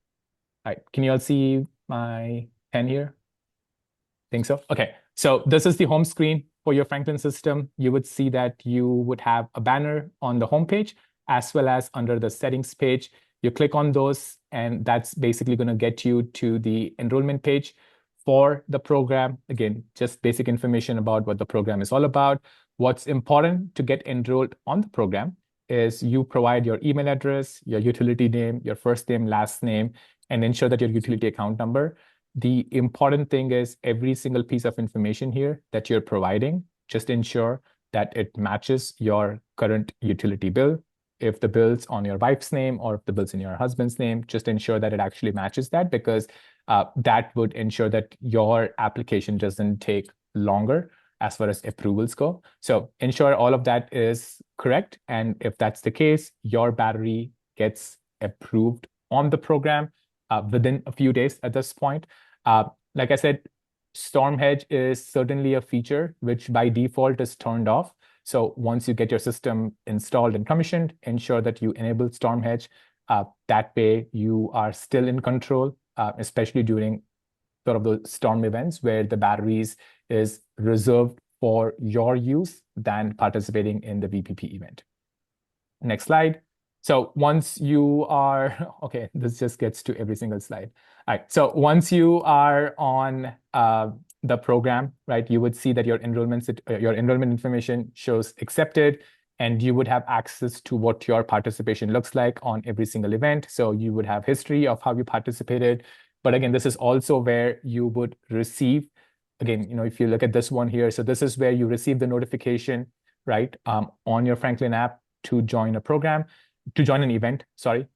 Speaker 3: All right, can you all see my pen here? Think so? Okay, so this is the home screen for your Franklin system. You would see that you would have a banner on the home page as well as under the settings page. You click on those, and that's basically going to get you to the enrollment page for the program. Again, just basic information about what the program is all about. What's important to get enrolled on the program is you provide your email address, your utility name, your first name, last name, and ensure that your utility account number. The important thing is every single piece of information here that you're providing, just ensure that it matches your current utility bill. If the bill's on your wife's name or if the bill's in your husband's name, just ensure that it actually matches that, because that would ensure that your application doesn't take longer as far as approvals go. So ensure all of that is correct. And if that's the case, your battery gets approved on the program within a few days at this point. Like I said, Storm Hedge is certainly a feature which by default is turned off. So once you get your system installed and commissioned, ensure that you enable Storm Hedge. That way you are still in control, especially during sort of those storm events where the batteries is reserved for your use than participating in the VPP event. Next slide. So once you are, okay, this just gets to every single slide. All right, so once you are on the program, right, you would see that your enrollment information shows accepted, and you would have access to what your participation looks like on every single event. So you would have history of how you participated. But again, this is also where you would receive, again, if you look at this one here, so this is where you receive the notification, right, on your Franklin app to join a program, to join an event, sorry.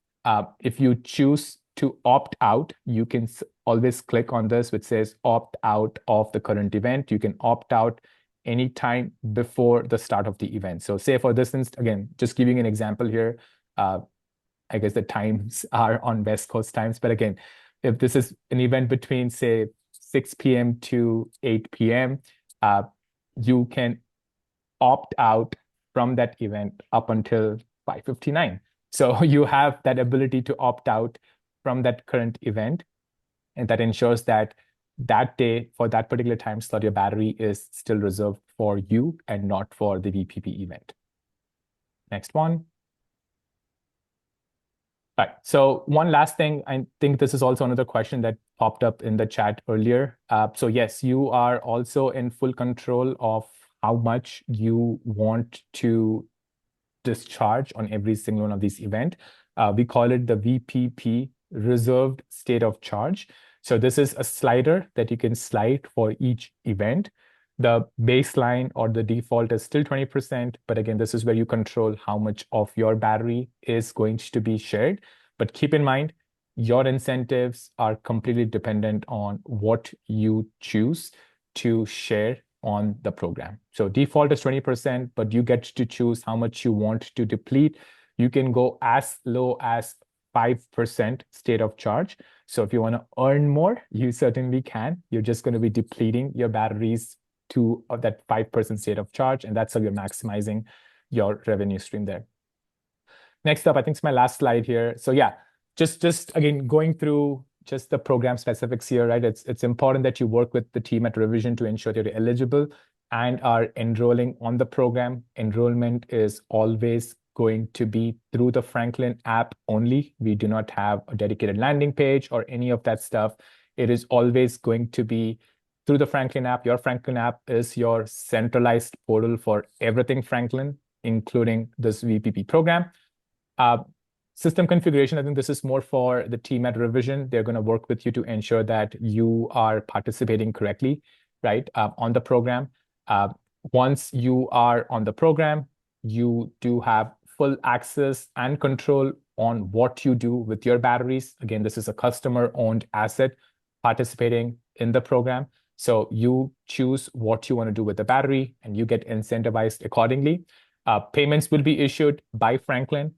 Speaker 3: If you choose to opt out, you can always click on this, which says opt out of the current event. You can opt out anytime before the start of the event. So say for this instance, again, just giving an example here, I guess the times are on West Coast times, but again, if this is an event between, say, 6 p.m. to 8 p.m., you can opt out from that event up until 5:59. So you have that ability to opt out from that current event, and that ensures that that day, for that particular time slot, your battery is still reserved for you and not for the VPP event. Next one. All right, so one last thing, I think this is also another question that popped up in the chat earlier. So yes, you are also in full control of how much you want to discharge on every single one of these events. We call it the VPP, reserved state of charge. So this is a slider that you can slide for each event. The baseline or the default is still 20%, but again, this is where you control how much of your battery is going to be shared. But keep in mind, your incentives are completely dependent on what you choose to share on the program. So default is 20%, but you get to choose how much you want to deplete. You can go as low as 5% state of charge. So if you want to earn more, you certainly can. You're just going to be depleting your batteries to that 5% state of charge, and that's how you're maximizing your revenue stream there. Next up, I think it's my last slide here. So yeah, just again, going through just the program specifics here, right? It's important that you work with the team at Revision to ensure that you're eligible and are enrolling on the program. Enrollment is always going to be through the Franklin app only. We do not have a dedicated landing page or any of that stuff. It is always going to be through the Franklin app. Your Franklin app is your centralized portal for everything Franklin, including this VPP program. Uh, System configuration, I think this is more for the team at Revision. They're going to work with you to ensure that you are participating correctly, right, on the program. Once you are on the program, you do have full access and control on what you do with your batteries. Again, this is a customer-owned asset participating in the program. So you choose what you want to do with the battery, and you get incentivized accordingly. Payments will be issued by Franklin.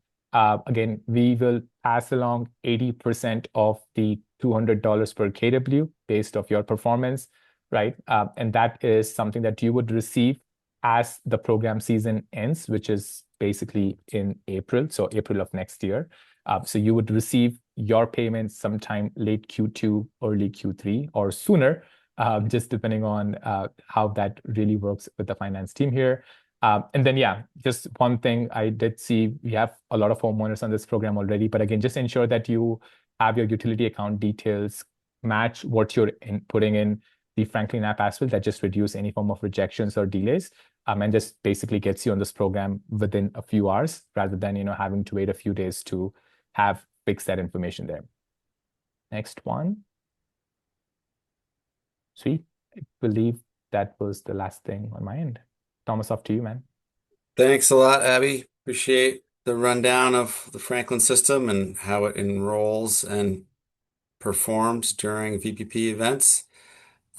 Speaker 3: Again, we will pass along 80% of the $200 per kW based off your performance, right? And that is something that you would receive as the program season ends, which is basically in April, so April of next year. So you would receive your payments sometime late Q2, early Q3, or sooner, just depending on how that really works with the finance team here. And then, yeah, just one thing I did see, we have a lot of homeowners on this program already, but again, just ensure that you have your utility account details match what you're putting in the Franklin app as well. That just reduce any form of rejections or delays, and just basically gets you on this program within a few hours rather than, having to wait a few days to have fixed that information there. Next one. Sweet. I believe that was the last thing on my end. Thomas, off to you, man.
Speaker 2: Thanks a lot, Abby. Appreciate the rundown of the Franklin system and how it enrolls and performs during VPP events.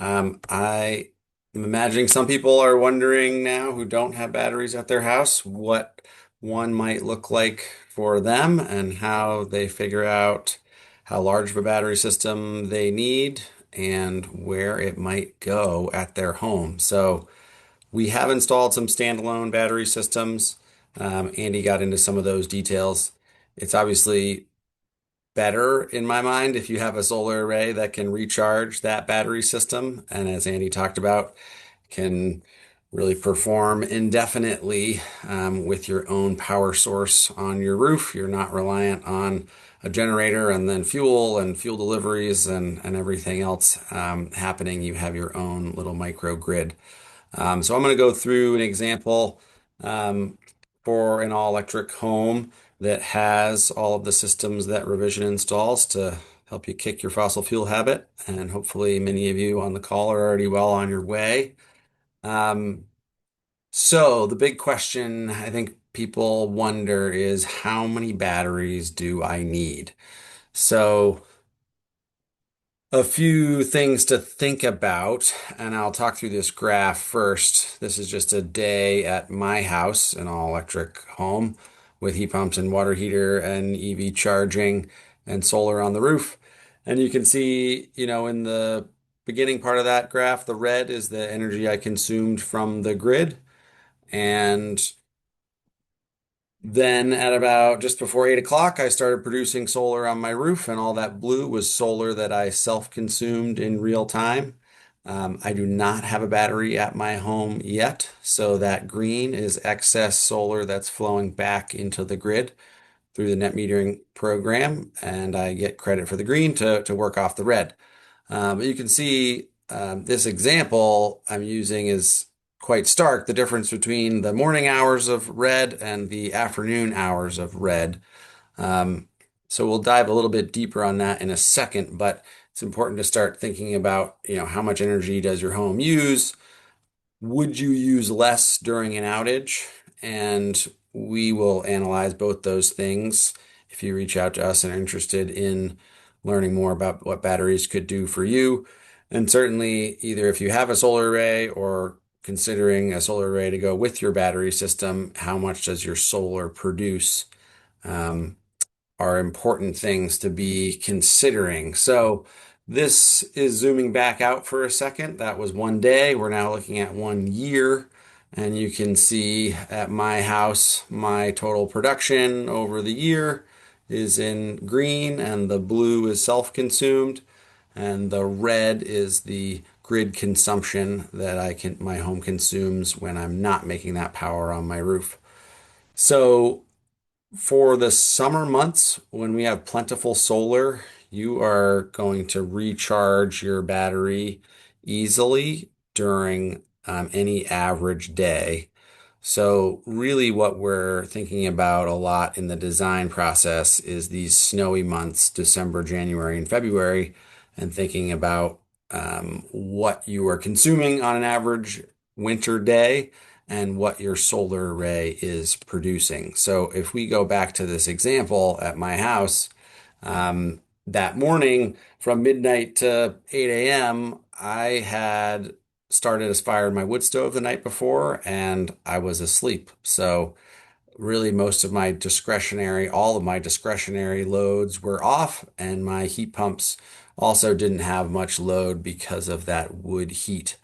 Speaker 2: I am imagining some people are wondering now who don't have batteries at their house what one might look like for them and how they figure out how large of a battery system they need and where it might go at their home. So we have installed some standalone battery systems. Andy got into some of those details. It's obviously better in my mind if you have a solar array that can recharge that battery system. And as Andy talked about, can really perform indefinitely with your own power source on your roof. You're not reliant on a generator and then fuel and fuel deliveries and everything else happening. You have your own little microgrid. So I'm going to go through an example for an all-electric home that has all of the systems that Revision installs to help you kick your fossil fuel habit. And hopefully many of you on the call are already well on your way. So the big question I think people wonder is how many batteries do I need? So a few things to think about, and I'll talk through this graph first. This is just a day at my house, an all-electric home with heat pumps and water heater and EV charging and solar on the roof. And you can see, in the beginning part of that graph, the red is the energy I consumed from the grid. And then at about just before 8 o'clock, I started producing solar on my roof, and all that blue was solar that I self-consumed in real time. I do not have a battery at my home yet, so that green is excess solar that's flowing back into the grid through the net metering program, and I get credit for the green to work off the red. But you can see this example I'm using is quite stark, the difference between the morning hours of red and the afternoon hours of red. So we'll dive a little bit deeper on that in a second, but it's important to start thinking about, how much energy does your home use? Would you use less during an outage? And we will analyze both those things if you reach out to us and are interested in learning more about what batteries could do for you. And certainly, either if you have a solar array or considering a solar array to go with your battery system, how much does your solar produce? Are important things to be considering. So this is zooming back out for a second. That was one day. We're now looking at 1 year. And you can see at my house, my total production over the year is in green, and the blue is self-consumed, and the red is the grid consumption that my home consumes when I'm not making that power on my roof. So For the summer months, when we have plentiful solar, you are going to recharge your battery easily during any average day. So, really, what we're thinking about a lot in the design process is these snowy months, December, January, and February, and thinking about what you are consuming on an average winter day and what your solar array is producing. So if we go back to this example at my house, that morning from midnight to 8 a.m., I had started a fire in my wood stove the night before and I was asleep. So really most of my discretionary, all of my discretionary loads were off, and my heat pumps also didn't have much load because of that wood heat.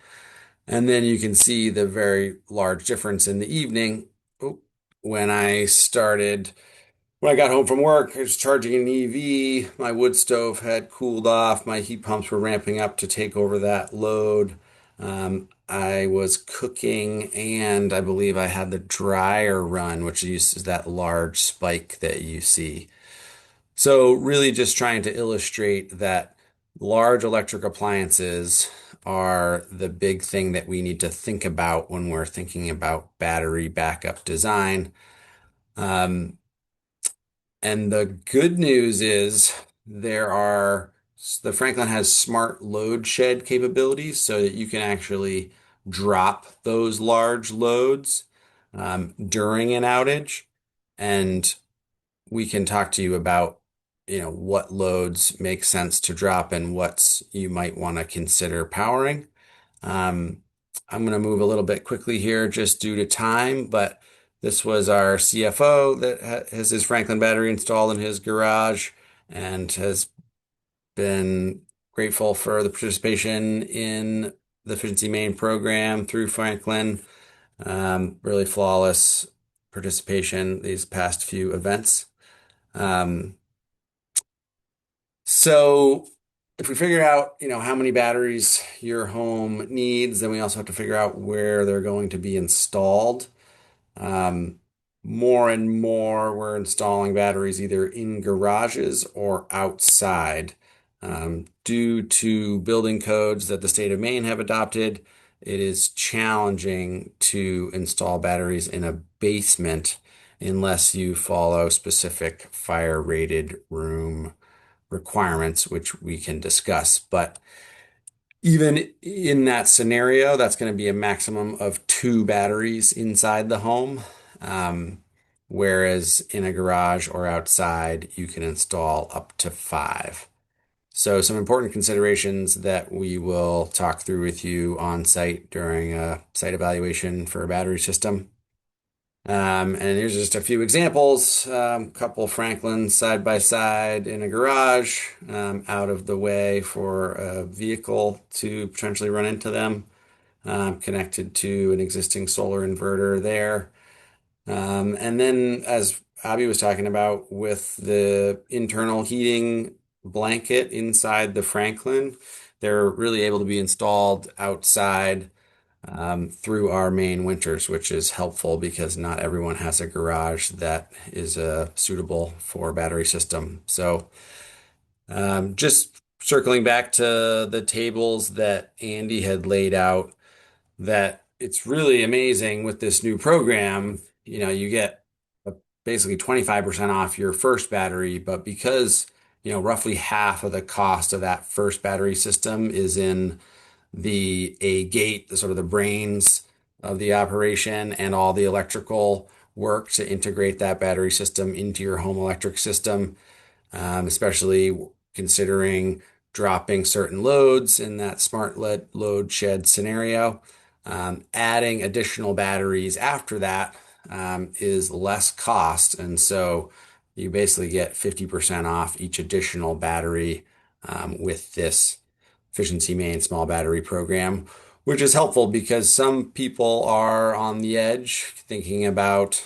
Speaker 2: And then you can see the very large difference in the evening. Oh, when I started, when I got home from work, I was charging an EV. My wood stove had cooled off. My heat pumps were ramping up to take over that load. I was cooking, and I believe I had the dryer run, which uses that large spike that you see. So, really, just trying to illustrate that large electric appliances are the big thing that we need to think about when we're thinking about battery backup design. Um, and the good news is there are, the Franklin has smart load shed capabilities so that you can actually drop those large loads during an outage. And we can talk to you about, what loads make sense to drop and what's you might want to consider powering. Um, I'm going to move a little bit quickly here just due to time, but this was our CFO that has his Franklin battery installed in his garage and has been grateful for the participation in the Efficiency Main program through Franklin. Really flawless participation these past few events. Um, so if we figure out, how many batteries your home needs, then we also have to figure out where they're going to be installed. Um, More and more, we're installing batteries either in garages or outside. Due to building codes that the state of Maine have adopted, it is challenging to install batteries in a basement unless you follow specific fire rated room requirements, which we can discuss. But even in that scenario, that's going to be a maximum of two batteries inside the home. Um, Whereas in a garage or outside, you can install up to five. So some important considerations that we will talk through with you on site during a site evaluation for a battery system. And here's just a few examples. Couple Franklins side by side in a garage, out of the way for a vehicle to potentially run into them, connected to an existing solar inverter there. And then, as Abby was talking about, with the internal heating blanket inside the Franklin, they're really able to be installed outside through our main winters, which is helpful because not everyone has a garage that is suitable for a battery system. So, just circling back to the tables that Andy had laid out, that it's really amazing with this new program. You get basically 25% off your first battery, but because, roughly half of the cost of that first battery system is in the A gate, the sort of the brains of the operation and all the electrical work to integrate that battery system into your home electric system, especially considering dropping certain loads in that smart load shed scenario. Adding additional batteries after that is less cost. And so you basically get 50% off each additional battery with this Efficiency Main small battery program, which is helpful because some people are on the edge thinking about,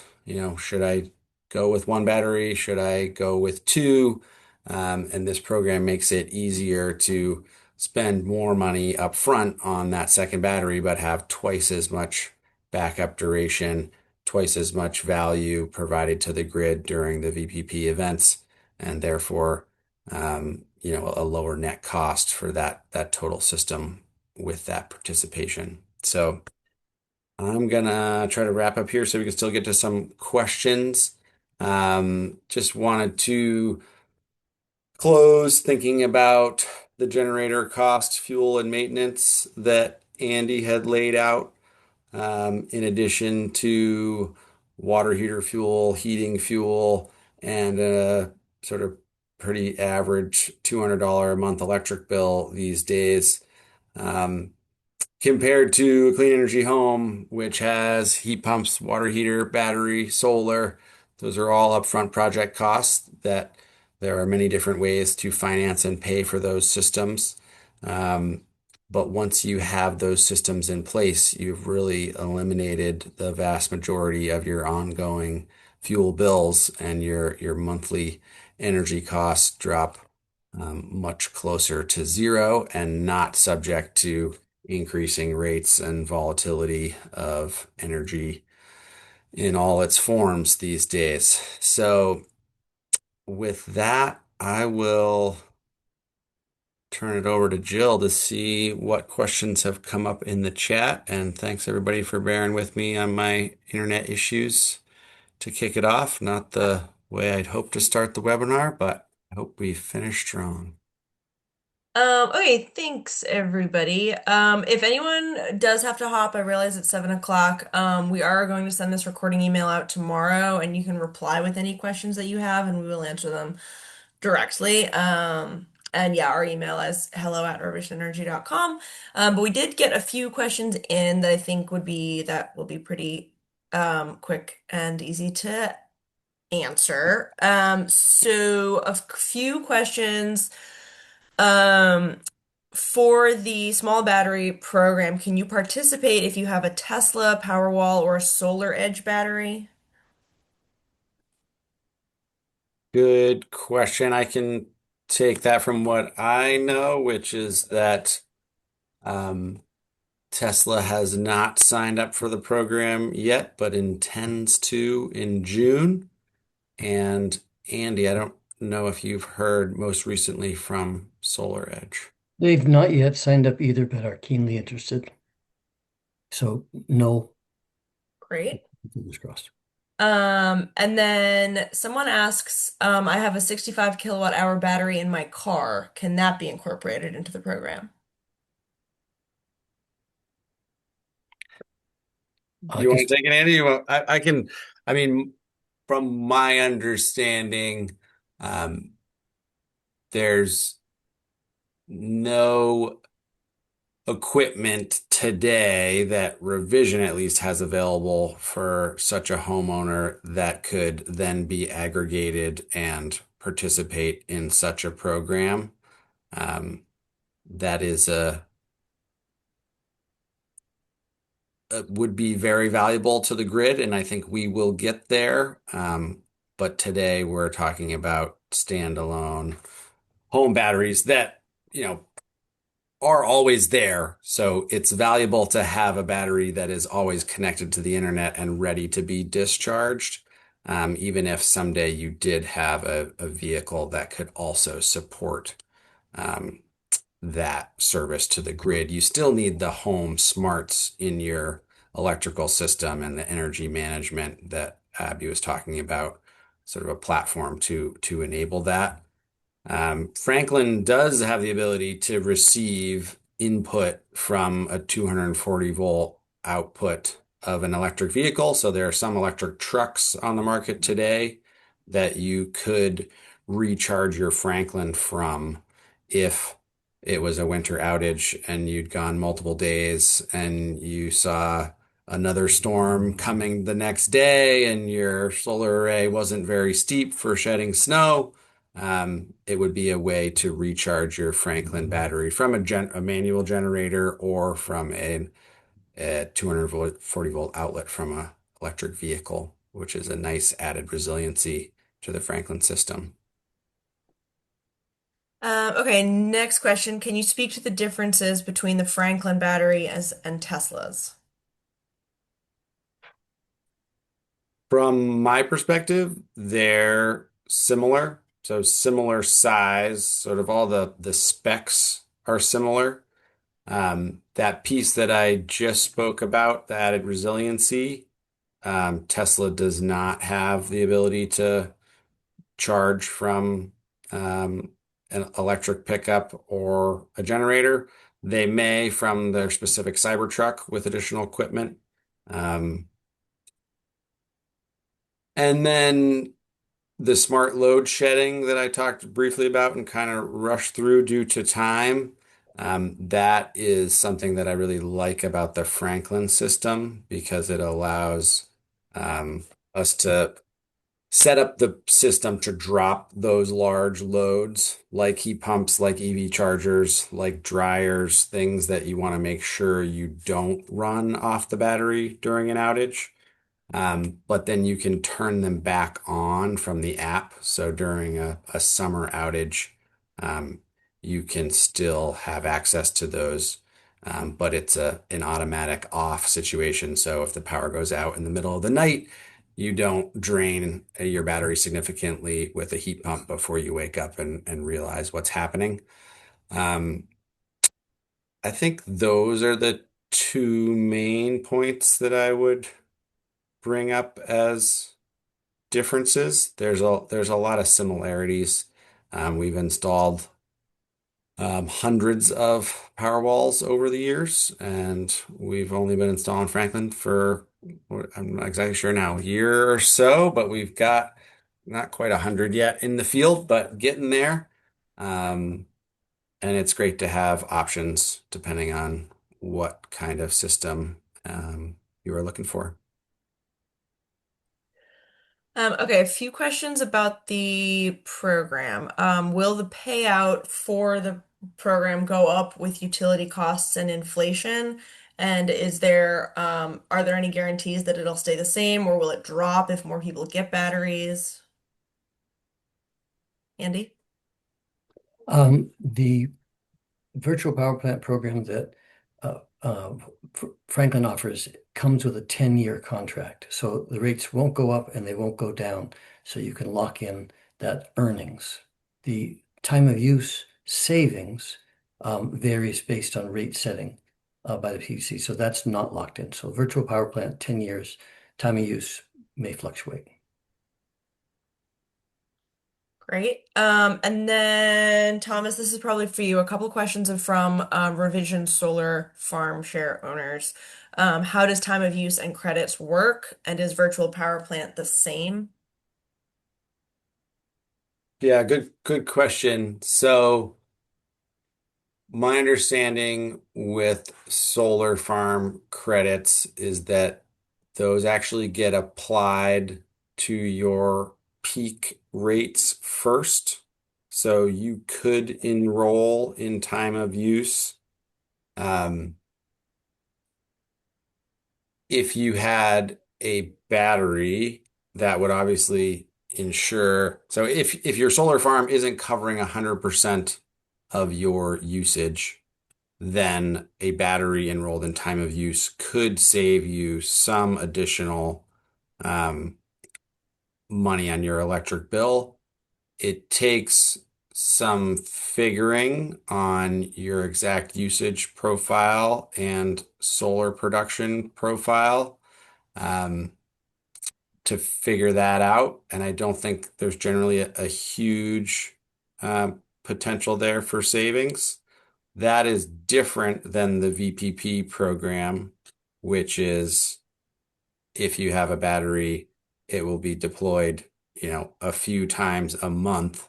Speaker 2: should I go with one battery? Should I go with two? And this program makes it easier to spend more money up front on that second battery, but have twice as much backup duration, twice as much value provided to the grid during the VPP events, and therefore, a lower net cost for that total system with that participation. So I'm gonna try to wrap up here so we can still get to some questions. Just wanted to close thinking about the generator cost, fuel, and maintenance that Andy had laid out, in addition to water heater fuel, heating fuel, and a sort of pretty average $200 a month electric bill these days. Um, Compared to a clean energy home, which has heat pumps, water heater, battery, solar. Those are all upfront project costs that there are many different ways to finance and pay for those systems. Um, but once you have those systems in place, you've really eliminated the vast majority of your ongoing fuel bills, and your monthly energy costs drop much closer to zero and not subject to increasing rates and volatility of energy in all its forms these days. So, with that, I will turn it over to Jill to see what questions have come up in the chat. And thanks everybody for bearing with me on my internet issues to kick it off. Not the way I'd hoped to start the webinar, but I hope we finish strong.
Speaker 4: Okay, thanks everybody. If anyone does have to hop, I realize it's 7 o'clock. We are going to send this recording email out tomorrow, and you can reply with any questions that you have, and we will answer them directly. And yeah, our email is hello@revolutionenergy.com. But we did get a few questions in that I think will be pretty quick and easy to answer. So a few questions. Um, for the small battery program, can you participate if you have a Tesla Powerwall or a Solar Edge battery?
Speaker 2: Good question. I can take that from what I know, which is that um, Tesla has not signed up for the program yet, but intends to in June. And Andy, I don't know if you've heard most recently from Solar Edge.
Speaker 1: They've not yet signed up either, but are keenly interested. So no,
Speaker 4: Great.
Speaker 1: fingers crossed.
Speaker 4: And then someone asks, I have a 65 kilowatt hour battery in my car. Can that be incorporated into the program?
Speaker 2: You want to take it, Andy? I can, I mean, from my understanding, um, there's no equipment today that Revision at least has available for such a homeowner that could then be aggregated and participate in such a program. That is would be very valuable to the grid, and I think we will get there. But today we're talking about standalone home batteries that, are always there. So it's valuable to have a battery that is always connected to the internet and ready to be discharged. Even if someday you did have a vehicle that could also support um, that service to the grid, you still need the home smarts in your electrical system and the energy management that Abby was talking about, sort of a platform to enable that. Franklin does have the ability to receive input from a 240 volt output of an electric vehicle. So there are some electric trucks on the market today that you could recharge your Franklin from if it was a winter outage and you'd gone multiple days and you saw another storm coming the next day and your solar array wasn't very steep for shedding snow. It would be a way to recharge your Franklin battery from a manual generator or from a 240 volt outlet from a electric vehicle, which is a nice added resiliency to the Franklin system.
Speaker 4: Okay, next question. Can you speak to the differences between the Franklin battery and Tesla's?
Speaker 2: From my perspective, they're similar. So similar size, sort of all the specs are similar. That piece that I just spoke about, the added resiliency, Tesla does not have the ability to charge from an electric pickup or a generator. They may from their specific Cybertruck with additional equipment. Um, and then the smart load shedding that I talked briefly about and kind of rushed through due to time. That is something that I really like about the Franklin system because it allows us to set up the system to drop those large loads like heat pumps, like EV chargers, like dryers, things that you want to make sure you don't run off the battery during an outage. But then you can turn them back on from the app. So during a summer outage, um, you can still have access to those. But it's an automatic off situation. So if the power goes out in the middle of the night, you don't drain your battery significantly with a heat pump before you wake up and realize what's happening. Um, I think those are the two main points that I would bring up as differences. There's a lot of similarities. We've installed hundreds of Powerwalls over the years, and we've only been installing Franklin for I'm not exactly sure now, a year or so, but we've got not quite 100 yet in the field, but getting there. Um, and it's great to have options depending on what kind of system you are looking for.
Speaker 4: Okay, a few questions about the program. Will the payout for the program go up with utility costs and inflation? And are there any guarantees that it'll stay the same, or will it drop if more people get batteries? Andy?
Speaker 1: The virtual power plant program that Franklin offers comes with a 10-year contract. So the rates won't go up and they won't go down. So you can lock in that earnings. The time of use savings varies based on rate setting by the PUC. So that's not locked in. So virtual power plant, 10 years, time of use may fluctuate.
Speaker 4: Great. And then Thomas, this is probably for you. A couple questions are from Revision Solar Farm share owners. How does time of use and credits work? And is virtual power plant the same?
Speaker 2: Yeah, good question. So my understanding with solar farm credits is that those actually get applied to your peak rates first. So you could enroll in time of use. Um, if you had a battery, that would obviously ensure. So if your solar farm isn't covering 100% of your usage, then a battery enrolled in time of use could save you some additional um, money on your electric bill. It takes some figuring on your exact usage profile and solar production profile um, to figure that out. And I don't think there's generally a huge potential there for savings. That is different than the VPP program, which is if you have a battery, it will be deployed, a few times a month,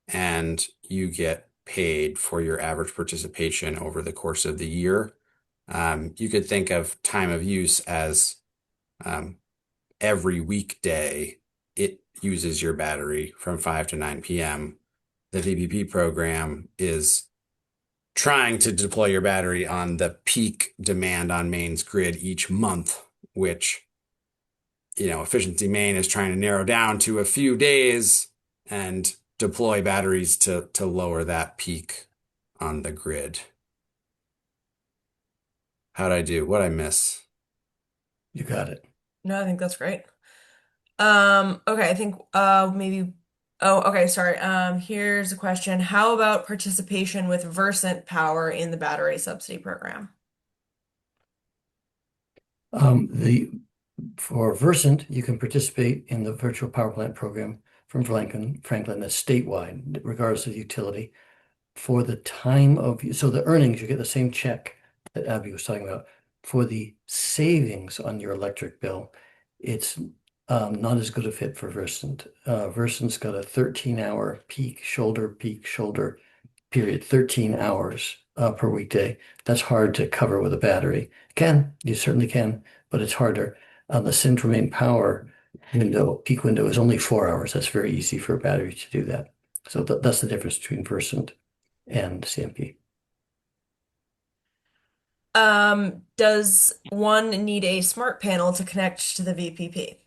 Speaker 2: and you get paid for your average participation over the course of the year. You could think of time of use as every weekday it uses your battery from 5 to 9 p.m. The VPP program is trying to deploy your battery on the peak demand on Maine's grid each month, which, Efficiency Maine is trying to narrow down to a few days and deploy batteries to lower that peak on the grid. How'd I do? What'd I miss?
Speaker 1: You got it.
Speaker 4: No, I think that's great. Okay, I think maybe oh, okay, sorry. Here's a question. How about participation with Versant Power in the battery subsidy program?
Speaker 1: The For Versant, you can participate in the virtual power plant program from Franklin that's statewide, regardless of utility. For the time of, so the earnings, you get the same check that Abby was talking about. For the savings on your electric bill, it's not as good a fit for Versant. Versant's got a 13-hour peak shoulder period, 13 hours per weekday. That's hard to cover with a battery. You certainly can, but it's harder. The Central Power peak window is only 4 hours. That's very easy for a battery to do that. So that's the difference between Versant and CMP.
Speaker 4: Does one need a smart panel to connect to the VPP?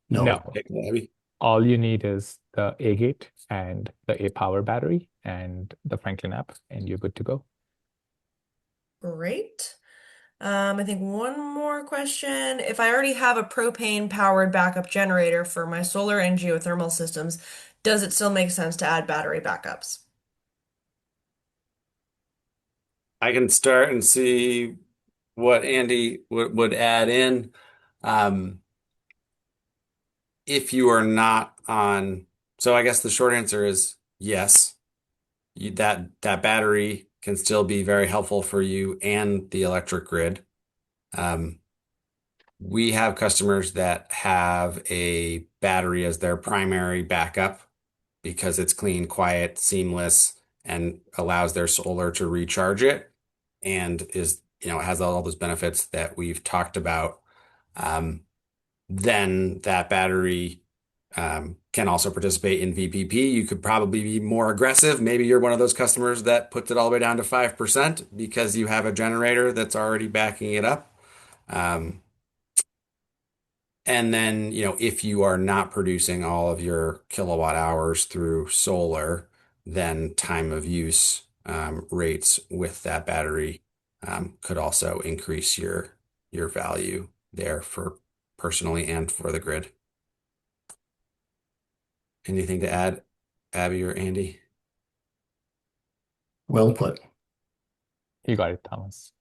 Speaker 1: No,
Speaker 3: No,
Speaker 2: Hey, Abby.
Speaker 3: all you need is the A-Gate and the A-Power battery and the Franklin app, and you're good to go.
Speaker 4: Great. I think one more question. If I already have a propane powered backup generator for my solar and geothermal systems, does it still make sense to add battery backups?
Speaker 2: I can start and see what Andy would add in. Um, if you are not on, so I guess the short answer is yes. That battery can still be very helpful for you and the electric grid. Um, we have customers that have a battery as their primary backup because it's clean, quiet, seamless, and allows their solar to recharge it and has all those benefits that we've talked about. Um, then that battery can also participate in VPP. You could probably be more aggressive. Maybe you're one of those customers that puts it all the way down to 5% because you have a generator that's already backing it up. Um, and then, if you are not producing all of your kilowatt hours through solar, then time of use rates with that battery could also increase your value there for personally and for the grid. Anything to add, Abby or Andy?
Speaker 1: well put.
Speaker 3: You got it, Thomas.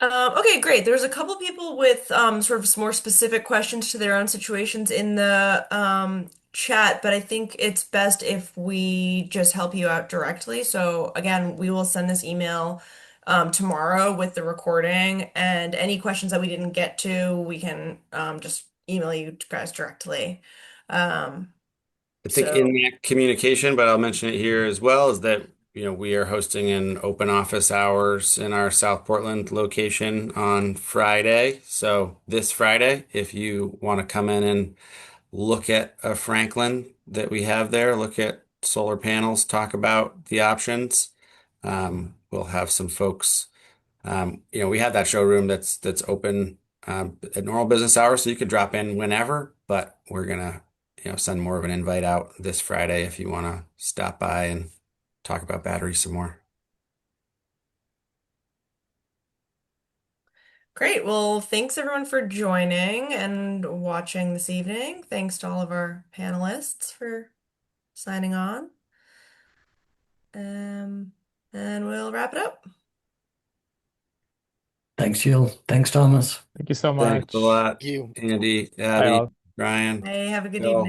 Speaker 4: Okay, great. There's a couple people with sort of more specific questions to their own situations in the chat, but I think it's best if we just help you out directly. So again, we will send this email tomorrow with the recording, and any questions that we didn't get to, we can just email you guys directly. Um,
Speaker 2: I think in
Speaker 4: so
Speaker 2: that communication, but I'll mention it here as well, is that we are hosting an open office hours in our South Portland location on Friday. So this Friday, if you want to come in and look at a Franklin that we have there, look at solar panels, talk about the options. We'll have some folks. We have that showroom that's open at normal business hours, so you could drop in whenever. But we're gonna, send more of an invite out this Friday if you want to stop by and talk about batteries some more.
Speaker 4: great. Well, thanks everyone for joining and watching this evening. Thanks to all of our panelists for signing on. Um, and we'll wrap it up.
Speaker 1: Thanks, Jill. Thanks, Thomas.
Speaker 3: Thank you so
Speaker 2: Thanks
Speaker 3: much.
Speaker 2: a lot,
Speaker 5: You.
Speaker 2: Andy,
Speaker 3: Bye
Speaker 2: Abby,
Speaker 3: all.
Speaker 2: Brian,
Speaker 4: Hey, have a good
Speaker 2: Bill.
Speaker 4: evening.